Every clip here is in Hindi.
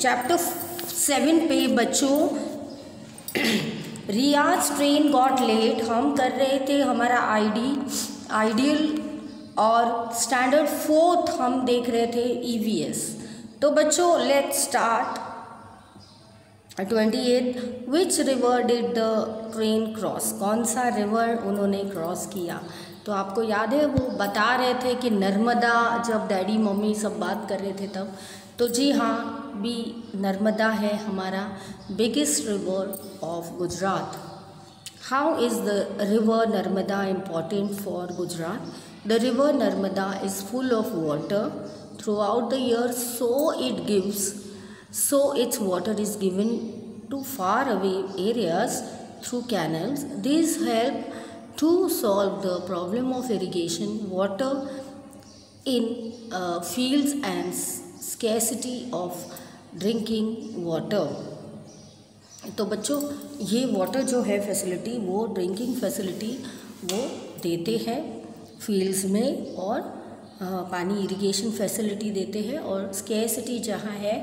चैप्टर 7 पे बच्चों रियाज ट्रेन गॉट लेट हम कर रहे थे हमारा आइडियल और स्टैंडर्ड 4th हम देख रहे थे EVS। तो बच्चों let's start 28 which river did the train cross, कौन सा रिवर उन्होंने क्रॉस किया। तो आपको याद है वो बता रहे थे कि नर्मदा, जब डैडी मम्मी सब बात कर रहे थे तब, तो जी हाँ भी नर्मदा है हमारा biggest river of Gujarat. How is the river Narmada important for Gujarat? The river Narmada is full of water through out the year, so its water is given to far away areas through canals. These help to solve the problem of irrigation, water in fields and scarcity of drinking water. तो बच्चों ये वाटर जो है फैसिलिटी, वो ड्रिंकिंग फैसिलिटी वो देते हैं फील्ड्स में, और पानी इरिगेशन फैसिलिटी देते हैं, और स्केर्सिटी जहाँ है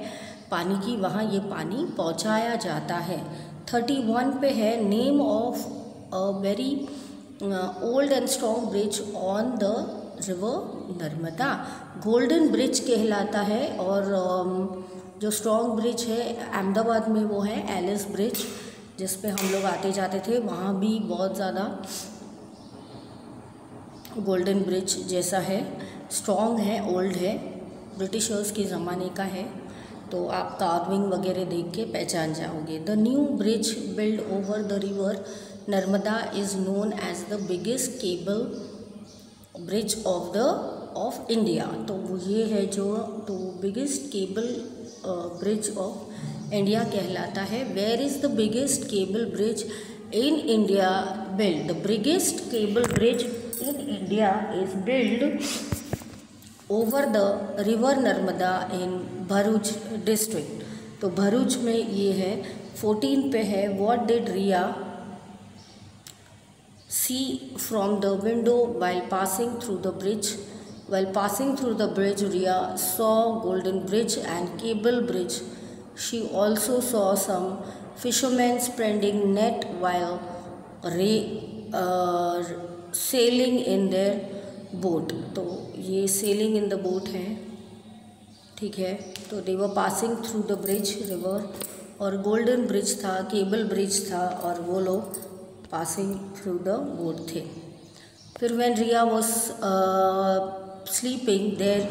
पानी की वहाँ ये पानी पहुँचाया जाता है। 31 पे है name of a very old and strong bridge on the river Narmada. Golden bridge कहलाता है, और जो स्ट्रॉन्ग ब्रिज है अहमदाबाद में वो है एलिस ब्रिज, जिस पे हम लोग आते जाते थे। वहाँ भी बहुत ज़्यादा गोल्डन ब्रिज जैसा है, स्ट्रॉन्ग है, ओल्ड है, ब्रिटिशर्स के ज़माने का है। तो आप कार्विंग वगैरह देख के पहचान जाओगे। The new bridge build over the river Narmada is known as the biggest cable bridge of India. तो वो ये है जो तो biggest cable bridge of India कहलाता है। Where is the biggest cable bridge in India build? The biggest cable bridge in India is build over the river Narmada in Bharuch district. तो भरूच में ये है। 14 पे है what did Riya C from the window while passing through the bridge? While passing through the bridge, Riya saw Golden Bridge and Cable Bridge. She also saw some fishermen spreading net while sailing in their boat. तो ये sailing in the boat है, ठीक है। तो they were passing through the bridge river, और Golden Bridge था, Cable Bridge था, और वो लोग passing through the boat थे। फिर when Riya was sleeping there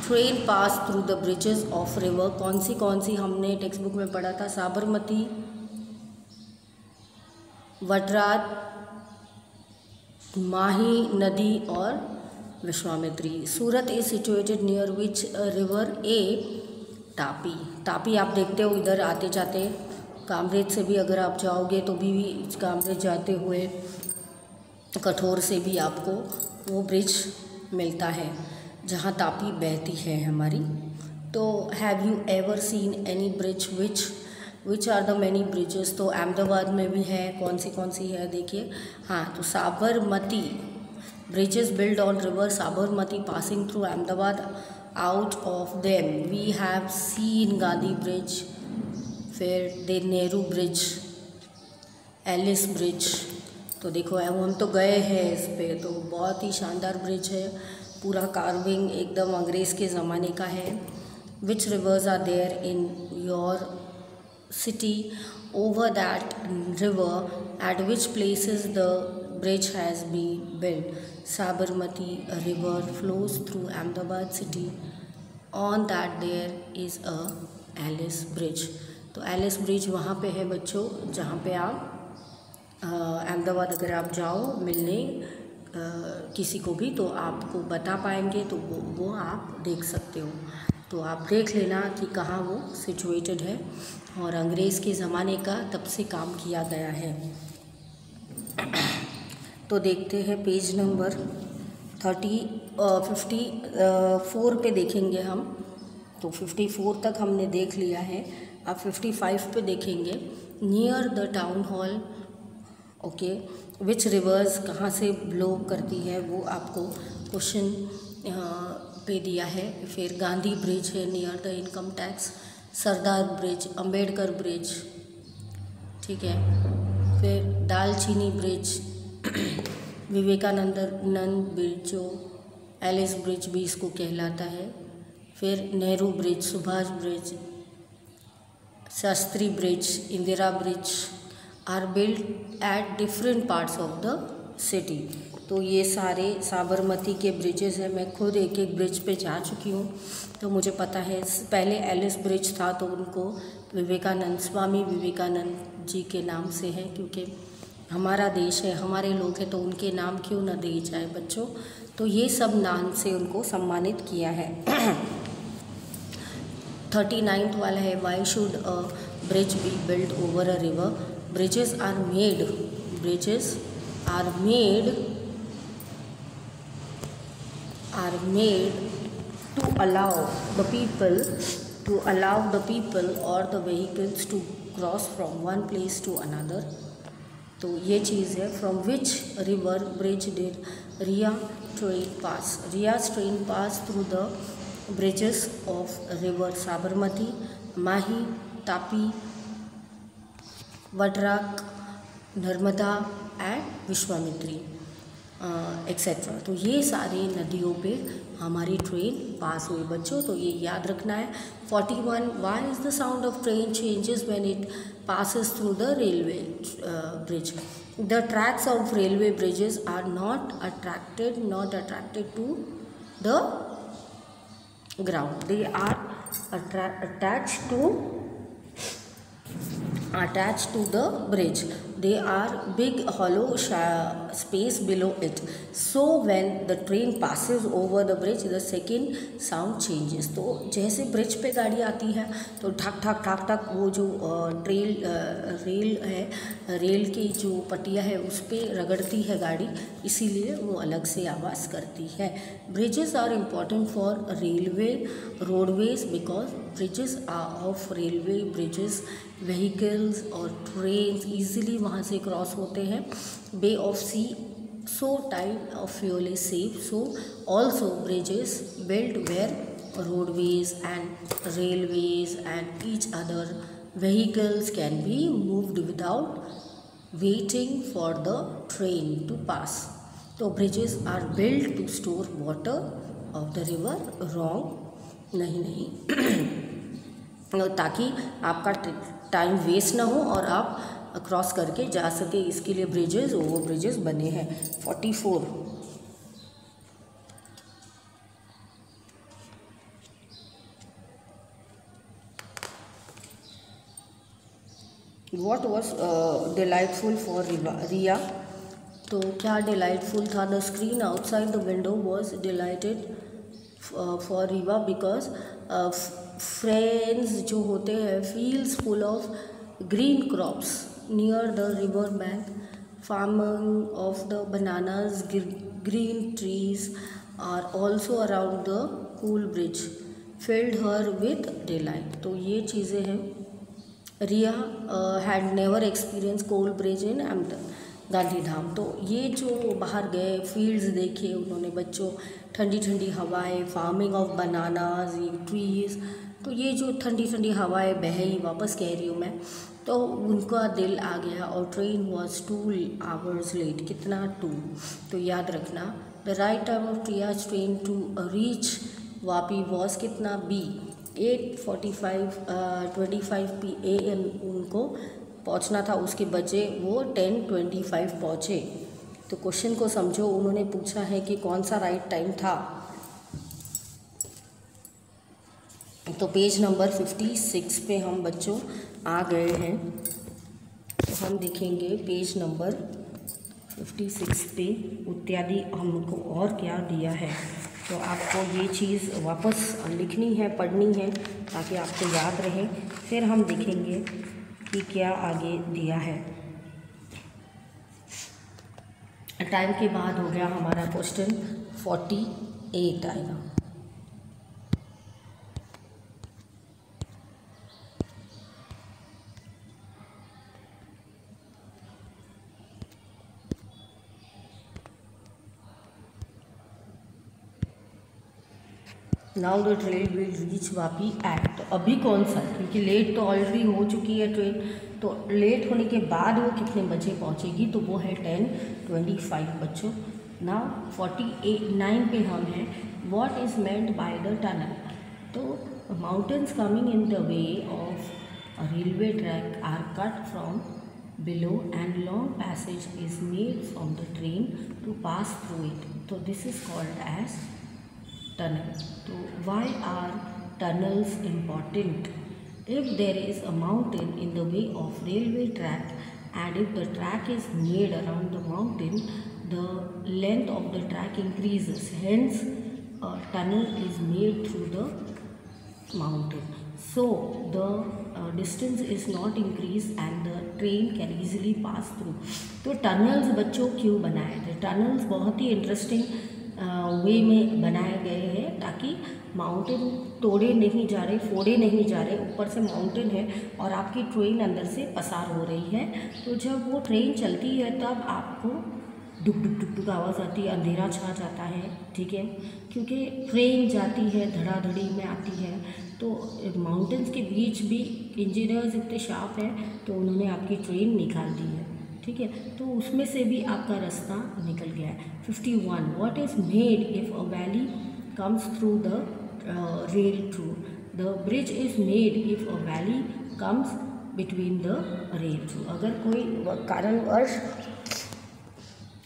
train pass through the bridges of river. कौन सी हमने टेक्स्ट बुक में पढ़ा था? साबरमती, वडरात, माही नदी और Vishwamitri. Surat is situated near which river? A Tapi. Tapi आप देखते हो इधर आते जाते, कामरेज से भी अगर आप जाओगे तो भी कामरेज जाते हुए कठोर से भी आपको वो ब्रिज मिलता है जहाँ तापी बहती है हमारी। तो have you ever seen any bridge which are the many bridges? तो अहमदाबाद में भी है। कौन सी है देखिए। हाँ, तो Sabarmati bridges build on river Sabarmati passing through Ahmedabad. Out of them we have seen Gandhi bridge, फिर the Nehru bridge, Ellis bridge. तो देखो हम तो गए हैं इस पे, तो बहुत ही शानदार ब्रिज है, पूरा कार्विंग एकदम अंग्रेज़ के ज़माने का है। Which rivers are there in your city over that river? At which places the bridge has been build? Sabarmati river flows through Ahmedabad city, on that there is a Ellis bridge. तो एलिस ब्रिज वहाँ पे है बच्चों, जहाँ पे आप अहमदाबाद अगर आप जाओ मिलने किसी को भी, तो आपको बता पाएंगे, तो वो आप देख सकते हो। तो आप देख लेना कि कहाँ वो सिचुएटेड है, और अंग्रेज़ के ज़माने का तब से काम किया गया है। तो देखते हैं पेज नंबर 54 पे देखेंगे हम। तो 54 तक हमने देख लिया है, अब 55 पे देखेंगे। Near the town hall, okay, which reverse कहाँ से ब्लो करती है वो आपको क्वेश्चन पे दिया है। फिर गांधी ब्रिज है near the income tax, Sardar bridge, Ambedkar bridge, ठीक है। फिर दालचीनी ब्रिज, विवेकानंद ब्रिज जो एलिस ब्रिज भी इसको कहलाता है। फिर Nehru bridge, Subhash bridge, Shastri bridge, Indira bridge are built at different parts of the city. तो ये सारे साबरमती के ब्रिजेस हैं। मैं खुद एक एक ब्रिज पे जा चुकी हूँ, तो मुझे पता है। पहले एलिस ब्रिज था तो उनको विवेकानंद, स्वामी विवेकानंद जी के नाम से है, क्योंकि हमारा देश है, हमारे लोग हैं, तो उनके नाम क्यों न दिए जाए बच्चों। तो ये सब नाम से उनको सम्मानित किया है। 39th वाला है, why should a bridge be build over a river? Bridges are made to allow the people or the vehicles to cross from one place to another। तो ये चीज़ है। From which river bridge did Riya train pass? Riyaz train pass through the bridges of river Sabarmati, Mahi, Tapi, वडराक, नर्मदा एंड विश्वामित्री एक्सेट्रा। तो ये सारी नदियों पे हमारी ट्रेन पास हुई बच्चों, तो ये याद रखना है। 41 why is the sound of train changes when it passes through the railway bridge? The tracks of railway bridges are not attracted to the ground. They are attached to the bridge. They are big hollow space below it. So when the train passes over the bridge, the second sound changes। तो जैसे ब्रिज पे गाड़ी आती है तो ठक ठक ठक ठक वो जो रेल है, रेल की जो पटिया है उस पर रगड़ती है गाड़ी, इसीलिए वो अलग से आवाज़ करती है। Bridges are important for railway roadways because bridges of railway bridges vehicles और ट्रेन्स ईजिली वहाँ से क्रॉस होते हैं। Bay of sea so type of fuel is safe, so also bridges built where roadways and railways and each other vehicles can be moved without waiting for the train to pass। तो bridges are built to store water of the river, wrong नहीं ताकि आपका टाइम वेस्ट ना हो और आप क्रॉस करके जा सके, इसके लिए ब्रिजेस, ओवर ब्रिजेस बने हैं। 44 What was delightful for रिया? तो क्या डिलाइटफुल था? The screen outside the window was delighted for Riva because friends जो होते हैं fields full of green crops near the river bank, farming of the bananas, green trees are also around the cool bridge filled her with delight। तो ये चीज़ें हैं। रिया had never experienced coal bridge in Gandhidham. तो ये जो बाहर गए, फील्ड्स देखे उन्होंने बच्चों, ठंडी ठंडी हवाएं, फार्मिंग ऑफ बनानाज, ट्रीज, तो ये जो ठंडी ठंडी हवाएं बही, वापस कह रही हूँ मैं, तो उनका दिल आ गया। और ट्रेन वॉज 2 hours लेट, कितना 2, तो याद रखना। The right time of Riyaz train to reach Vapi was कितना बी 8:45 PM उनको पहुंचना था, उसके बजे वो 10:25 पहुँचे। तो क्वेश्चन को समझो, उन्होंने पूछा है कि कौन सा राइट टाइम था। तो पेज नंबर 56 पे हम बच्चों आ गए हैं। तो हम देखेंगे पेज नंबर 56 पे इत्यादि हमको और क्या दिया है। तो आपको ये चीज़ वापस लिखनी है, पढ़नी है, ताकि आपको याद रहे। फिर हम देखेंगे कि क्या आगे दिया है। टाइम के बाद हो गया हमारा क्वेश्चन 48 आएगा। Now the train will reach Vapi at, तो अभी कौन सा, क्योंकि लेट तो ऑलरेडी हो चुकी है ट्रेन, तो लेट होने के बाद वो कितने बजे पहुंचेगी, तो वो है 10:25 बच्चों। नाउ 49 पे हम हैं। What is meant by the tunnel, तो mountains coming in the way of a railway track are cut from below and long passage is made from the train to pass through it, so this is called as tunnel. So why are tunnels important? If there is a mountain in the way of railway track and if the track is made around the mountain, the length of the track increases, hence a tunnel is made through the mountain, so the distance is not increased and the train can easily pass through. तो टनल्स बच्चों क्यों बनाए थे, टनल्स बहुत ही इंटरेस्टिंग वे में बनाए गए हैं ताकि माउंटेन तोड़े नहीं जा रहे, फोड़े नहीं जा रहे, ऊपर से माउंटेन है और आपकी ट्रेन अंदर से पसार हो रही है, तो जब वो ट्रेन चलती है तब आपको डुक डुक डुक डुक आवाज़ आती है, अंधेरा छा जाता है, ठीक है, क्योंकि ट्रेन जाती है धड़ाधड़ी में आती है, तो माउंटेन्स के बीच भी इंजीनियर्स इतने शार्प हैं तो उन्होंने आपकी ट्रेन निकाल दी है, ठीक है, तो उसमें से भी आपका रास्ता निकल गया है। 51 what is made if a valley comes through the rail through, the bridge is made if a valley comes between the rail through, अगर कोई कारणवश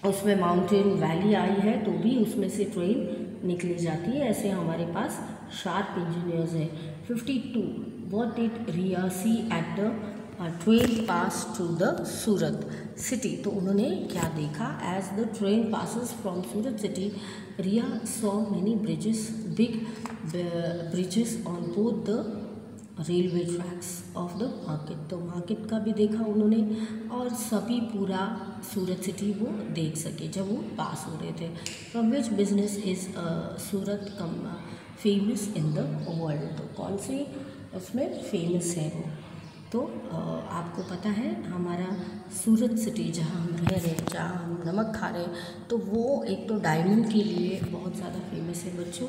उसमें माउंटेन वैली आई है तो भी उसमें से ट्रेन निकली जाती है, ऐसे हमारे पास शार्प इंजीनियर्स हैं। 52 what did Riya see at the train pass through the Surat city, तो उन्होंने क्या देखा, as the train passes from Surat city Riya saw many bridges, big bridges on both the railway tracks of the market, तो मार्केट का भी देखा उन्होंने और सभी पूरा सूरत सिटी वो देख सके जब वो पास हो रहे थे। From which business is Surat come famous in the world, तो कौन सी उसमें फेमस है वो, तो आपको पता है हमारा सूरत सिटी जहाँ हम रह रहे हैं, जहाँ हम नमक खा रहे हैं, तो वो एक तो डायमंड के लिए बहुत ज़्यादा फेमस है बच्चों,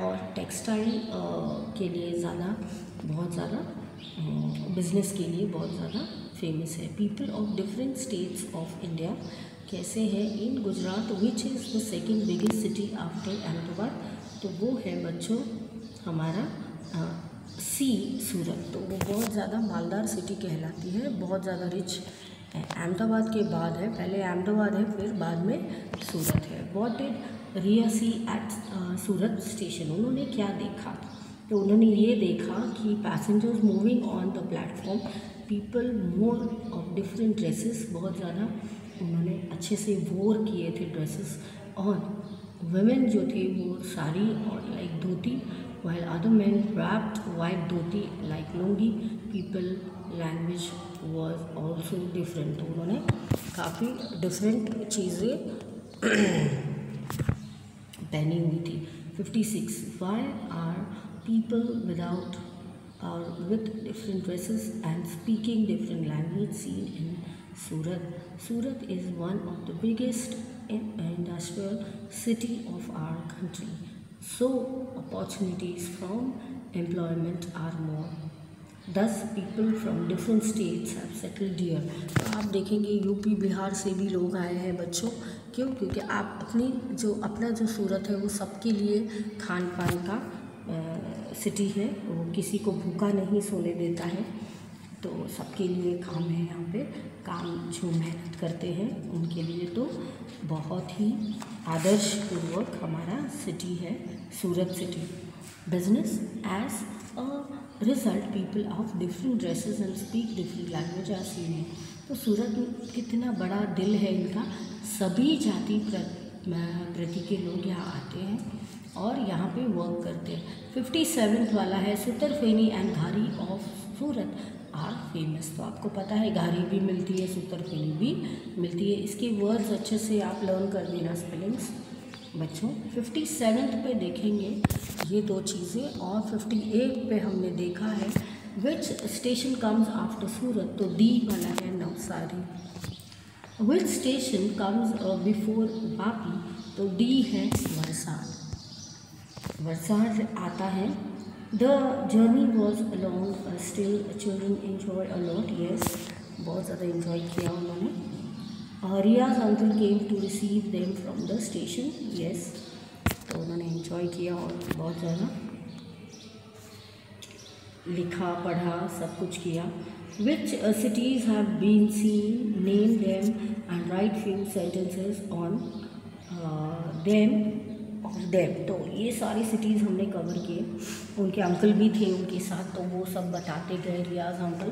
और टेक्सटाइल के लिए बहुत ज़्यादा बिज़नेस के लिए बहुत ज़्यादा फेमस है। People of different states of India कैसे है in Gujarat, which is the second biggest city after Ahmedabad, तो वो है बच्चों हमारा सी सूरत, तो वो बहुत ज़्यादा मालदार सिटी कहलाती है, बहुत ज़्यादा रिच है, अहमदाबाद के बाद है, पहले अहमदाबाद है फिर बाद में सूरत है। What did Riya see at Surat station, उन्होंने क्या देखा, तो उन्होंने ये देखा कि passengers moving on the platform, people more of different dresses, बहुत ज़्यादा उन्होंने अच्छे से वोर किए थे ड्रेसेस, और वुमेन जो थे वो साड़ी और like dhoti, while other men wrapped white dhoti like lungi, people language was also different, तो उन्होंने काफ़ी डिफरेंट चीज़ें पहनी हुई थी। 56 why are people without or with different dresses and speaking different language seen in Surat? Surat is one of the biggest industrial city of our country, so opportunities from employment are more, thus people from different states have settled here। तो आप देखेंगे यूपी बिहार से भी लोग आए हैं बच्चों, क्यों, क्योंकि आप अपना जो सूरत है वो सबके लिए खान पान का सिटी है, वो किसी को भूखा नहीं सोने देता है, तो सबके लिए काम है, यहाँ पे काम जो मेहनत करते हैं उनके लिए तो बहुत ही आदर्शपूर्वक हमारा सिटी है Surat city. Business as a result people of different dresses and speak different language are seen है, तो सूरत कितना बड़ा दिल है इनका, सभी जाति प्रति के लोग यहाँ आते हैं और यहाँ पे वर्क करते हैं। 57 वाला है सुतरफेनी एंड घारी ऑफ सूरत आर फेमस, तो आपको पता है घारी भी मिलती है, सुतरफेनी भी मिलती है, इसके वर्ड्स अच्छे से आप लर्न कर देना स्पेलिंग्स बच्चों। 57 पे देखेंगे ये दो चीज़ें, और 58 पे हमने देखा है which station comes after Surat, तो डी वाला है Navsari. Which station comes before Vapi, तो डी है वलसाड। वलसाड आता है। The journey was long, still children enjoy a lot. Yes, बहुत ज़्यादा एंजॉय किया उन्होंने। Riyaz uncle came to receive them from the station. Yes, तो उन्होंने एंजॉय किया और बहुत ज़्यादा लिखा पढ़ा सब कुछ किया। Which cities have been seen, name them and write few sentences on them of them. तो ये सारी सिटीज़ हमने कवर किए। उनके अंकल भी थे उनके साथ, तो वो सब बताते गए रियाज अंकल।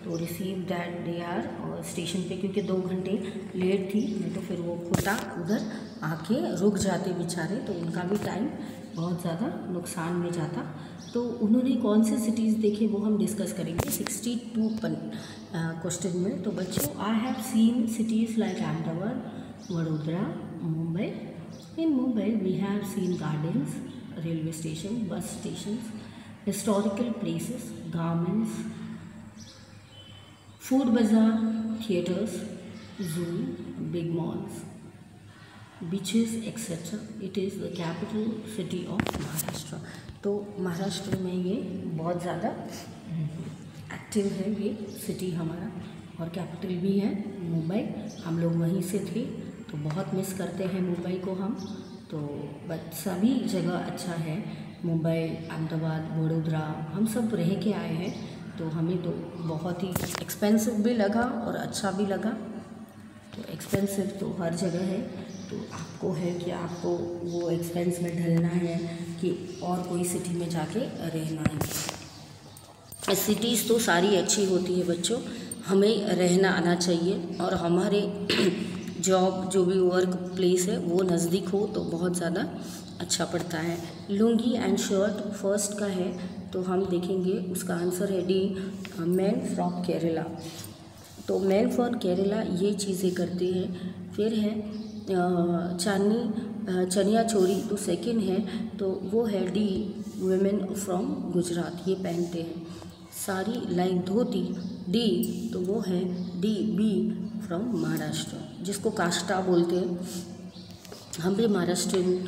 तो receive that they are station पे, क्योंकि 2 घंटे लेट थी, नहीं तो फिर वो खुदा उधर आके रुक जाते बेचारे, तो उनका भी टाइम बहुत ज़्यादा नुकसान में जाता। तो उन्होंने कौन से सिटीज़ देखे वो हम डिस्कस करेंगे 62 क्वेश्चन में। तो बच्चों, I have seen cities like Ahmedabad, Vadodara, Mumbai. In Mumbai we have seen gardens, railway station, bus station, historical places, garments, food bazaar, theatres, zoo, big malls, beaches etcetera. It is the capital city of Maharashtra. तो महाराष्ट्र में ये बहुत ज़्यादा एक्टिव है ये सिटी हमारा, और कैपिटल भी है मुंबई। हम लोग वहीं से थे, तो बहुत मिस करते हैं मुंबई को हम। तो बट सभी जगह अच्छा है, मुंबई, अहमदाबाद, वडोदरा, हम सब रह के आए हैं। तो हमें तो बहुत ही एक्सपेंसिव भी लगा और अच्छा भी लगा। तो एक्सपेंसिव तो हर जगह है, तो आपको है कि आपको वो एक्सपेंस में ढलना है कि और कोई सिटी में जाके रहना है। सिटीज़ तो सारी अच्छी होती है बच्चों, हमें रहना आना चाहिए, और हमारे जॉब जो भी वर्क प्लेस है वो नज़दीक हो तो बहुत ज़्यादा अच्छा पड़ता है। लुंगी एंड शर्ट फर्स्ट का है, तो हम देखेंगे उसका आंसर है डी, मैन फ्रॉम केरला। तो मैन फ्रॉम केरला ये चीज़ें करते हैं। फिर है चनिया चोरी, तो सेकंड है, तो वो है डी, वुमेन फ्रॉम गुजरात, ये पहनते हैं। साड़ी लाइक धोती, डी, तो वो है डी, बी फ्रॉम महाराष्ट्र, जिसको काष्टा बोलते हैं। हम भी महाराष्ट्रियन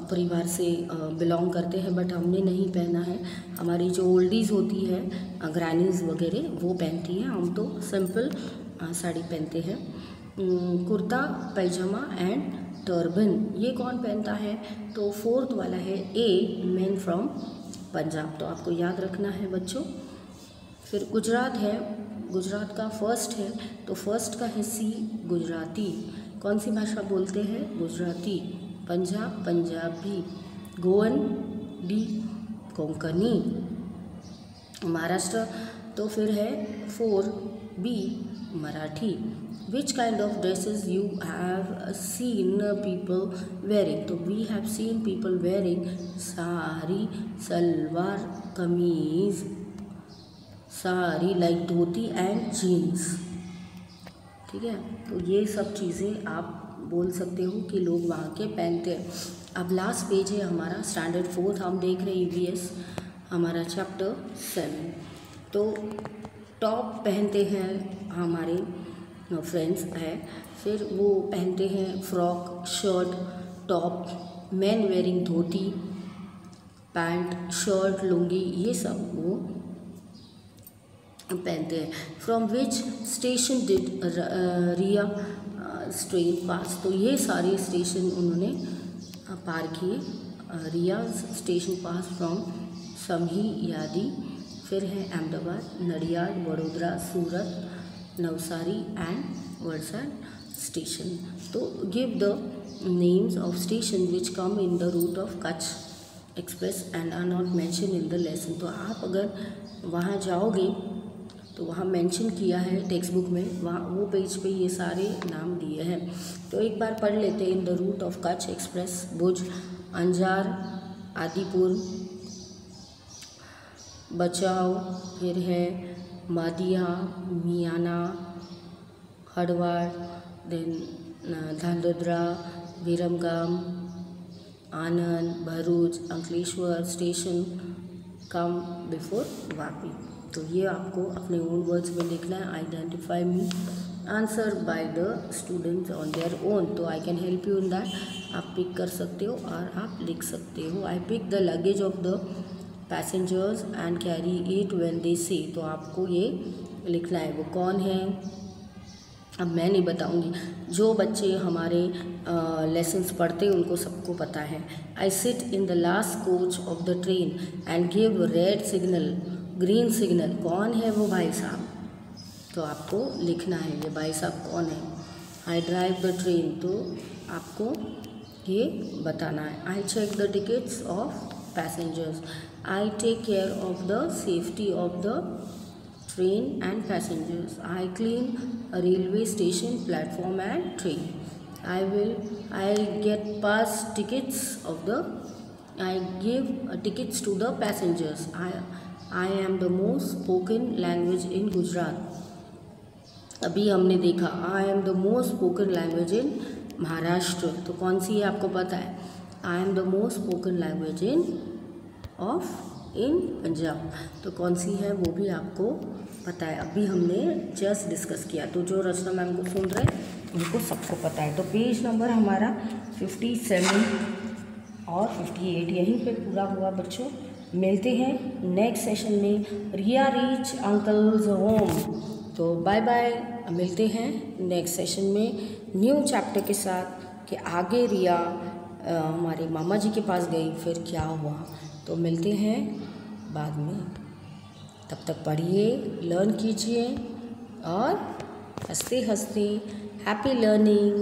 परिवार से बिलोंग करते हैं, बट हमने नहीं पहना है। हमारी जो ओल्डीज़ होती है, ग्रैनीज़ वगैरह, वो पहनती हैं। हम तो सिंपल साड़ी पहनते हैं। कुर्ता पैजामा एंड टर्बन, ये कौन पहनता है? तो फोर्थ वाला है ए, मैन फ्रॉम पंजाब। तो आपको याद रखना है बच्चों। फिर गुजरात है, गुजरात का फर्स्ट है, तो फर्स्ट का है सी, गुजराती। कौन सी भाषा बोलते हैं? गुजराती। पंजाब, पंजाबी। गोवन, डी, कोंकणी। महाराष्ट्र तो फिर है 4, B, Marathi. Which kind of dresses you have seen people wearing? तो we have seen people wearing sari, salwar kameez, sari like dhoti and jeans. ठीक है, तो ये सब चीज़ें आप बोल सकते हो कि लोग वहाँ के पहनते हैं। अब लास्ट पेज है हमारा स्टैंडर्ड 4, हम देख रहे हैं EVS, हमारा चैप्टर 7। तो टॉप पहनते हैं हमारे फ्रेंड्स है, फिर वो पहनते हैं frock, shirt, top, man wearing dhoti, pant, shirt, lungi, ये सब वो पहनते हैं। From which station did Riya train pass? तो ये सारे स्टेशन उन्होंने पार किए। रिया स्टेशन पास फ्रॉम समही यादी। फिर है अहमदाबाद, नडियाड, वडोदरा, सूरत, नवसारी एंड वलसाड स्टेशन। तो give the names of station which come in the route of Kutch express and are not mention in the lesson. तो आप अगर वहाँ जाओगे तो वहाँ मेंशन किया है टेक्स्ट बुक में, वहाँ वो पेज पे ये सारे नाम दिए हैं। तो एक बार पढ़ लेते हैं। In the route of Kutch express, Bhuj, Anjar, Adipur, Bhachau, फिर है मादिया, Miyana, Halvad, then Dhrangadhra, Viramgam, Anand, Bharuch, Ankleshwar station come before Vapi. तो ये आपको अपने ओन वर्ड्स में लिखना है। Identify me answer by the students on their own. तो I can help you in that. आप पिक कर सकते हो और आप लिख सकते हो। I pick the luggage of the passengers and carry it when they से। तो आपको ये लिखना है। वो कौन है अब मैं नहीं बताऊंगी, जो बच्चे हमारे लेसन्स पढ़ते हैं उनको सबको पता है। I sit in the last coach of the train and give red signal, green signal. कौन है वो भाई साहब? तो आपको लिखना है ये भाई साहब कौन है। आई ड्राइव द ट्रेन, तो आपको ये बताना है। I check the tickets of passengers, I take care of the safety of the train and passengers. I clean a railway station, platform and train. I get pass tickets of the, I give tickets to the passengers. I am the most spoken language in Gujarat. अभी हमने देखा I am the most spoken language in Maharashtra. तो कौन सी है आपको पता है? I am the most spoken language in Punjab. तो कौन सी है वो भी आपको पता है। अभी हमने जस्ट डिस्कस किया। तो जो रचना मैम को सुन रहे हैं उनको सबको पता है। तो पेज नंबर हमारा 57 और 58 यहीं पे पूरा हुआ बच्चों। मिलते हैं नेक्स्ट सेशन में। रिया रीच अंकल्स होम। तो बाय बाय, मिलते हैं नेक्स्ट सेशन में न्यू चैप्टर के साथ कि आगे रिया हमारे मामा जी के पास गई फिर क्या हुआ। तो मिलते हैं बाद में। तब तक पढ़िए, लर्न कीजिए और हंसते हंसते हैप्पी लर्निंग।